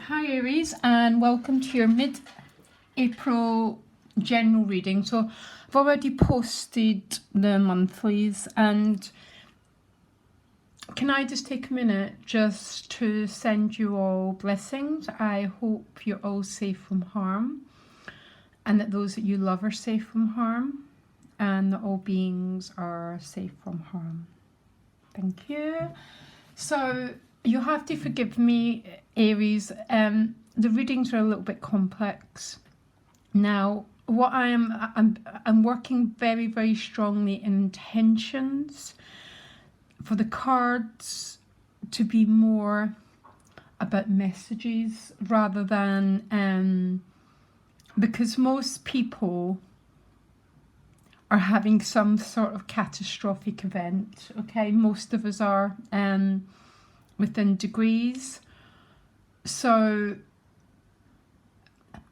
Hi Aries, and welcome to your mid-April general reading. So I've already posted the monthlies, and can I just take a minute just to send you all blessings. I hope you're all safe from harm, and that those that you love are safe from harm, and that all beings are safe from harm. Thank you. So you have to forgive me, Aries. The readings are a little bit complex. Now, what I'm working very, very strongly in intentions for the cards to be more about messages rather than because most people are having some sort of catastrophic event. Okay, most of us are within degrees. So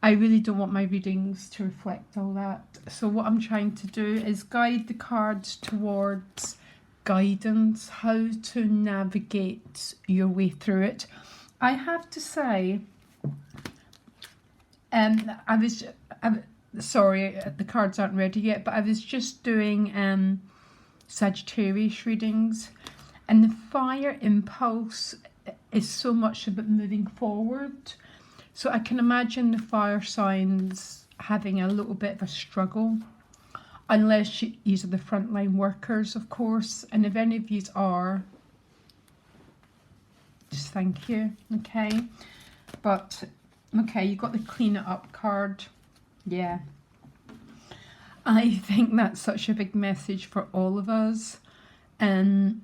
I really don't want my readings to reflect all that. So what I'm trying to do is guide the cards towards guidance, how to navigate your way through it. I have to say, sorry, the cards aren't ready yet, but I was just doing Sagittarius readings, and the fire impulse is so much about moving forward. So I can imagine the fire signs having a little bit of a struggle, unless these are the frontline workers, of course. And if any of you are, just thank you, okay? But, okay, you got the clean it up card. Yeah. I think that's such a big message for all of us. And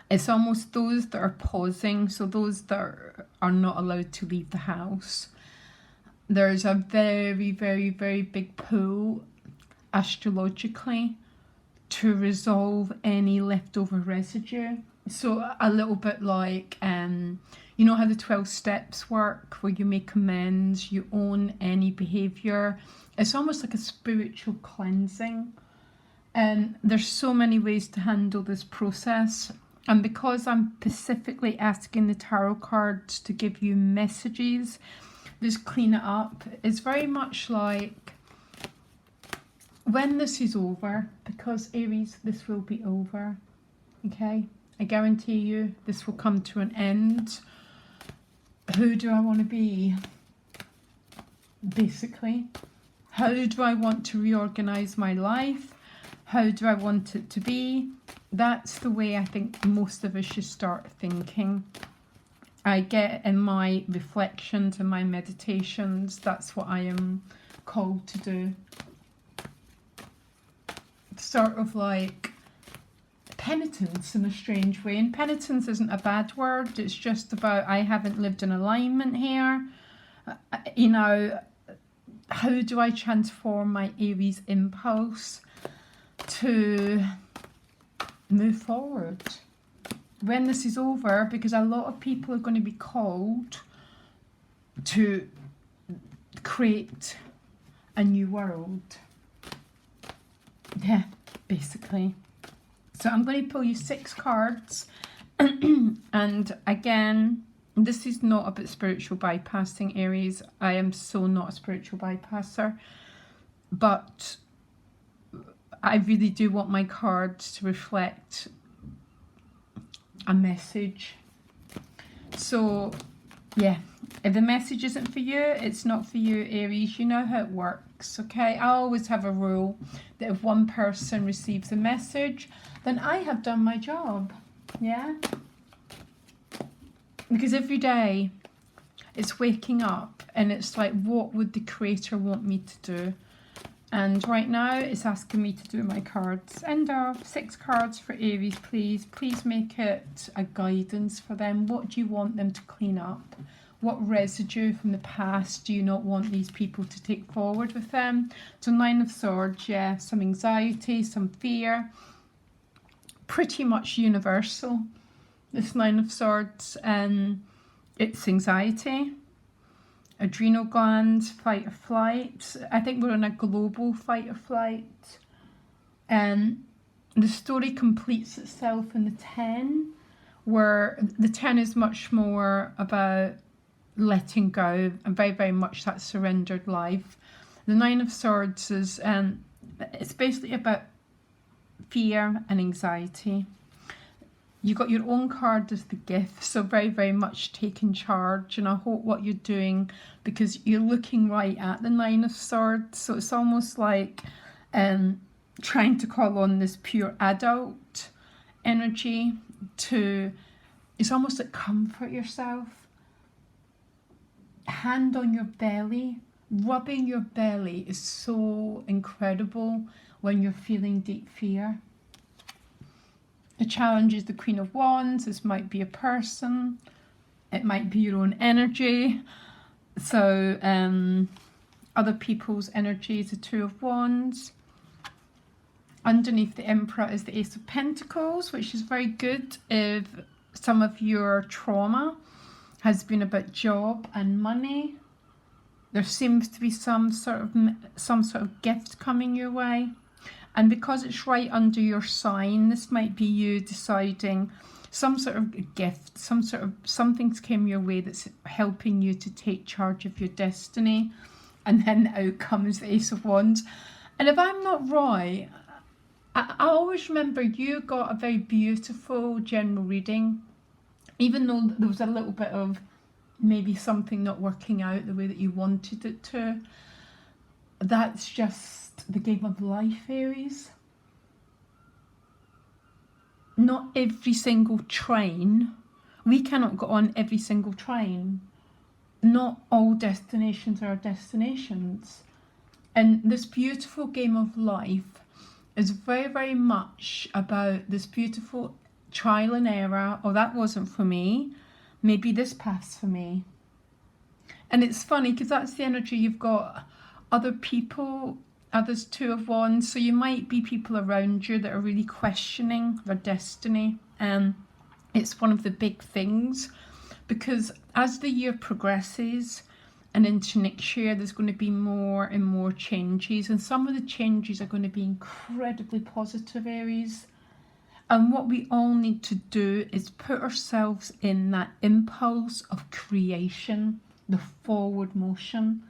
it's almost those that are pausing, so those that are not allowed to leave the house. There's a very, very, very big pull astrologically to resolve any leftover residue. So a little bit like, you know how the 12 steps work, where you make amends, you own any behaviour. It's almost like a spiritual cleansing. And there's so many ways to handle this process. And because I'm specifically asking the tarot cards to give you messages, this clean it up is very much like when this is over, because Aries, this will be over, okay? I guarantee you this will come to an end. Who do I want to be? Basically, how do I want to reorganize my life? How do I want it to be? That's the way I think most of us should start thinking. I get in my reflections and my meditations, that's what I am called to do. Sort of like penitence in a strange way. And penitence isn't a bad word. It's just about, I haven't lived in alignment here. You know, how do I transform my Aries impulse to move forward when this is over? Because a lot of people are going to be called to create a new world. Yeah, basically. So I'm going to pull you 6 cards. And again, this is not about spiritual bypassing, Aries. I am so not a spiritual bypasser. But I really do want my cards to reflect a message. So, yeah, if the message isn't for you, it's not for you, Aries. You know how it works, okay? I always have a rule that if one person receives a message, then I have done my job, yeah? Because every day it's waking up and it's like, what would the Creator want me to do? And right now it's asking me to do my cards. End of. 6 cards for Aries, please. Please make it a guidance for them. What do you want them to clean up? What residue from the past do you not want these people to take forward with them? So 9 of Swords, yeah. Some anxiety, some fear. Pretty much universal, this 9 of Swords. It's anxiety. Adrenal glands, fight or flight. I think we're on a global fight or flight. The story completes itself in the 10, where the 10 is much more about letting go and very, very much that surrendered life. The 9 of Swords is, it's basically about fear and anxiety. You got your own card as the gift, so very, very much taking charge. And I hope what you're doing, because you're looking right at the 9 of Swords, so it's almost like trying to call on this pure adult energy to, it's almost like comfort yourself. Hand on your belly. Rubbing your belly is so incredible when you're feeling deep fear. The challenge is the Queen of Wands. This might be a person. It might be your own energy. So other people's energy is the Two of Wands. Underneath the Emperor is the Ace of Pentacles, which is very good if some of your trauma has been about job and money. There seems to be some sort of gift coming your way. And because it's right under your sign, this might be you deciding some sort of gift, something's came your way that's helping you to take charge of your destiny. And then out comes the Ace of Wands. And if I'm not right, I always remember you got a very beautiful general reading, even though there was a little bit of maybe something not working out the way that you wanted it to. That's just the game of life, Aries. Not every single train, we cannot go on every single train. Not all destinations are destinations. And this beautiful game of life is very, very much about this beautiful trial and error. Oh, that wasn't for me. Maybe this path's for me. And it's funny because that's the energy you've got. Other people, others Two of Wands. So you might be people around you that are really questioning their destiny. And it's one of the big things, because as the year progresses and into next year, there's going to be more and more changes. And some of the changes are going to be incredibly positive, Aries. And what we all need to do is put ourselves in that impulse of creation, the forward motion,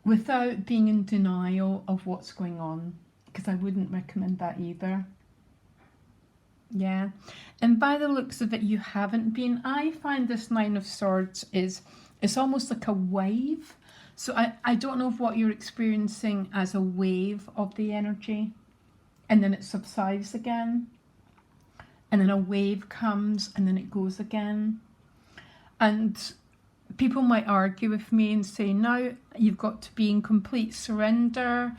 without being in denial of what's going on, because I wouldn't recommend that either. Yeah, and by the looks of it, you haven't been. I find this 9 of Swords it's almost like a wave. So I don't know if what you're experiencing as a wave of the energy, and then it subsides again, and then a wave comes, and then it goes again. And people might argue with me and say, no, you've got to be in complete surrender.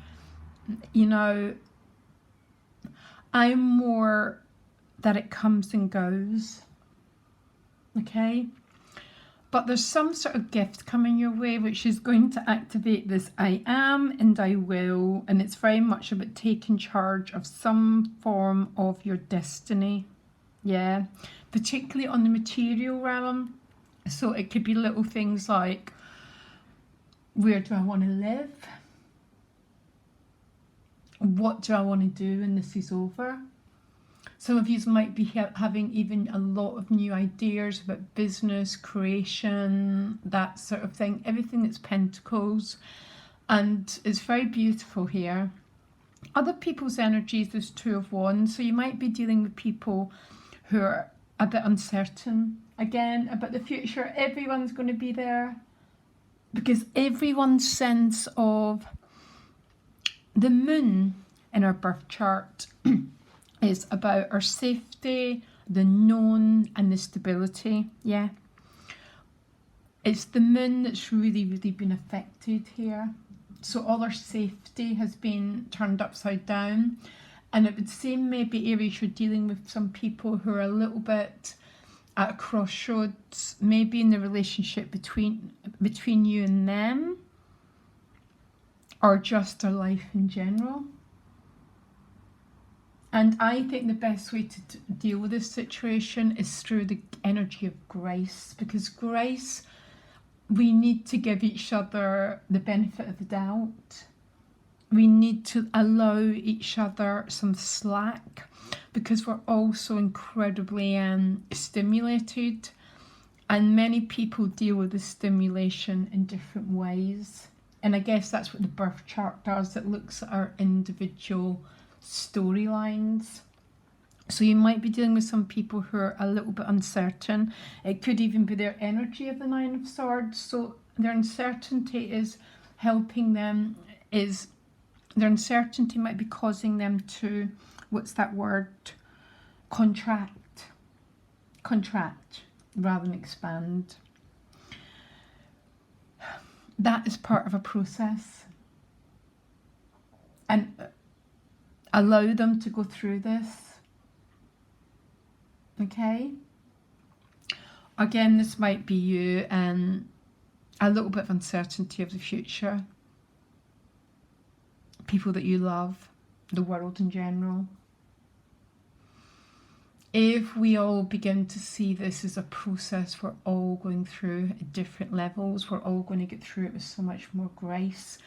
You know, I'm more that it comes and goes. Okay? But there's some sort of gift coming your way which is going to activate this I am and I will. And it's very much about taking charge of some form of your destiny. Yeah? Particularly on the material realm. So it could be little things like, where do I want to live? What do I want to do when this is over? Some of you might be having even a lot of new ideas about business, creation, that sort of thing. Everything that's pentacles. And it's very beautiful here. Other people's energies, there's Two of Wands. So you might be dealing with people who are a bit uncertain. Again, about the future. Everyone's going to be there. Because everyone's sense of the moon in our birth chart is about our safety, the known, and the stability. Yeah. It's the moon that's really, really been affected here. So all our safety has been turned upside down. And it would seem maybe, Aries, you're dealing with some people who are a little bit at a crossroads, maybe in the relationship between you and them, or just their life in general. And I think the best way to deal with this situation is through the energy of grace, because grace, we need to give each other the benefit of the doubt. we need to allow each other some slack, because we're all so incredibly stimulated, and many people deal with the stimulation in different ways. And I guess that's what the birth chart does. It looks at our individual storylines. So you might be dealing with some people who are a little bit uncertain. It could even be their energy of the Nine of Swords. So their uncertainty is helping them, their uncertainty might be causing them to, what's that word? Contract rather than expand. That is part of a process. And allow them to go through this. Okay? Again, this might be you, and a little bit of uncertainty of the future. People that you love, the world in general. If we all begin to see this as a process we're all going through at different levels, we're all going to get through it with so much more grace.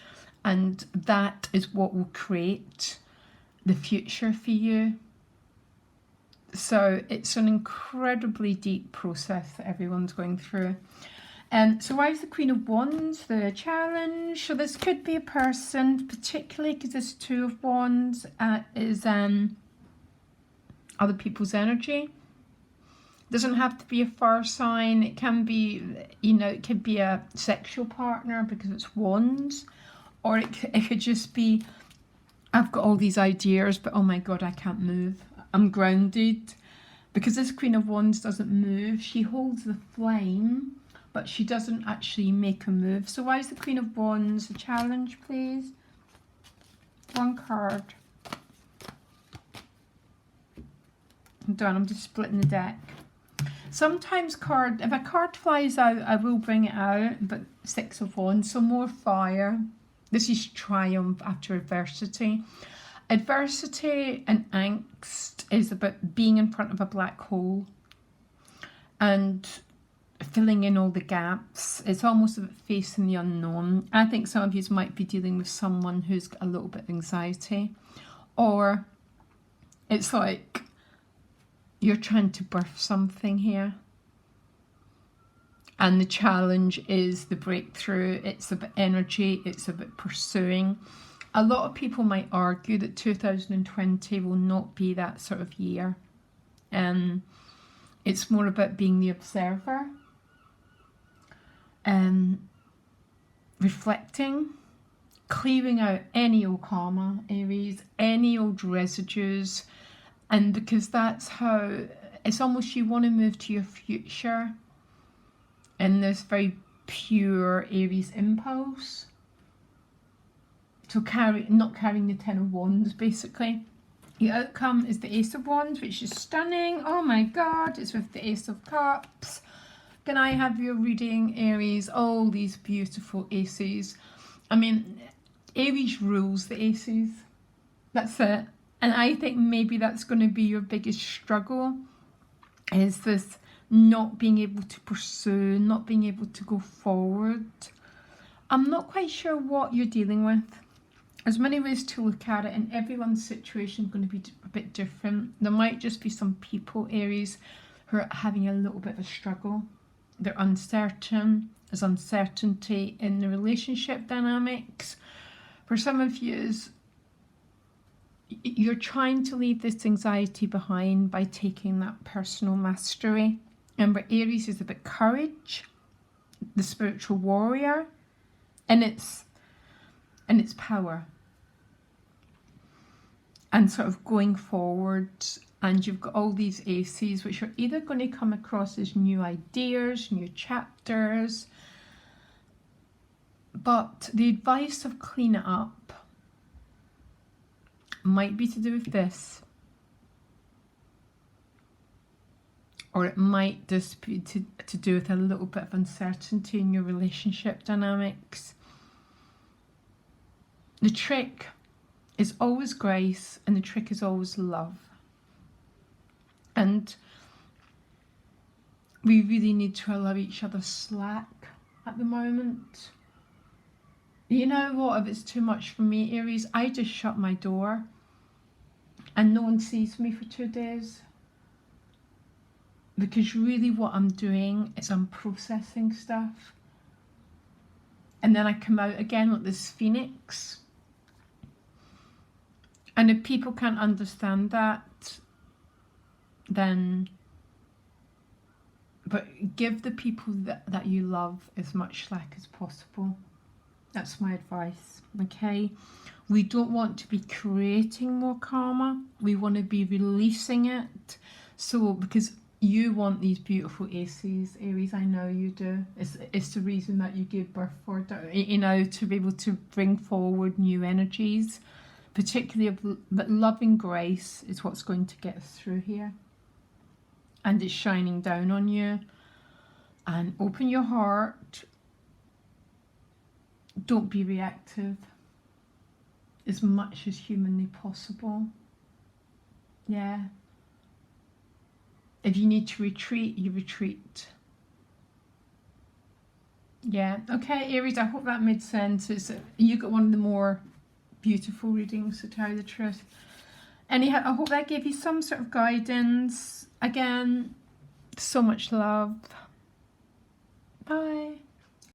And that is what will create the future for you. So it's an incredibly deep process that everyone's going through. So why is the Queen of Wands the challenge? So this could be a person, particularly because this Two of Wands is other people's energy. Doesn't have to be a fire sign. It can be, it could be a sexual partner because it's wands. Or it could just be, I've got all these ideas, but oh my God, I can't move. I'm grounded. Because this Queen of Wands doesn't move. She holds the flame, but she doesn't actually make a move. So why is the Queen of Wands a challenge, please? One card. I'm done. I'm just splitting the deck. Sometimes if a card flies out, I will bring it out, but Six of Wands, so more fire. This is triumph after adversity. Adversity and angst is about being in front of a black hole and filling in all the gaps. It's almost about facing the unknown. I think some of you might be dealing with someone who's got a little bit of anxiety, or it's like you're trying to birth something here. And the challenge is the breakthrough. It's about energy. It's about pursuing. A lot of people might argue that 2020 will not be that sort of year. It's more about being the observer. Reflecting. Clearing out any old karma, Aries. Any old residues. And because that's how, it's almost you want to move to your future in this very pure Aries impulse. So not carrying the Ten of Wands, basically. The outcome is the Ace of Wands, which is stunning. Oh my God, it's with the Ace of Cups. Can I have your reading, Aries? All these beautiful aces. I mean, Aries rules the aces. That's it. And I think maybe that's going to be your biggest struggle, is this not being able to pursue, not being able to go forward. I'm not quite sure what you're dealing with. There's many ways to look at it, and everyone's situation is going to be a bit different. There might just be some people, Aries, who are having a little bit of a struggle. They're uncertain. There's uncertainty in the relationship dynamics. For some of you, you're trying to leave this anxiety behind by taking that personal mastery. Remember, Aries is about courage, the spiritual warrior, and its power. And sort of going forward, and you've got all these aces, which are either going to come across as new ideas, new chapters, but the advice of clean it up might be to do with this, or it might just be to do with a little bit of uncertainty in your relationship dynamics. The trick is always grace, and the trick is always love. And we really need to allow each other slack at the moment. You know what, if it's too much for me, Aries, I just shut my door and no one sees me for 2 days. Because really what I'm doing is I'm processing stuff. And then I come out again like this phoenix. And if people can't understand that, then... But give the people that you love as much slack as possible. That's my advice, okay? We don't want to be creating more karma. We want to be releasing it. So, because you want these beautiful aces, Aries, I know you do. It's the reason that you gave birth for it, you know, to be able to bring forward new energies. Particularly of loving grace is what's going to get us through here. And it's shining down on you. And open your heart. Don't be reactive as much as humanly possible. Yeah. If you need to retreat, you retreat. Yeah. Okay, Aries, I hope that made sense. You got one of the more beautiful readings, to tell you the truth. Anyhow, I hope that gave you some sort of guidance. Again, so much love. Bye.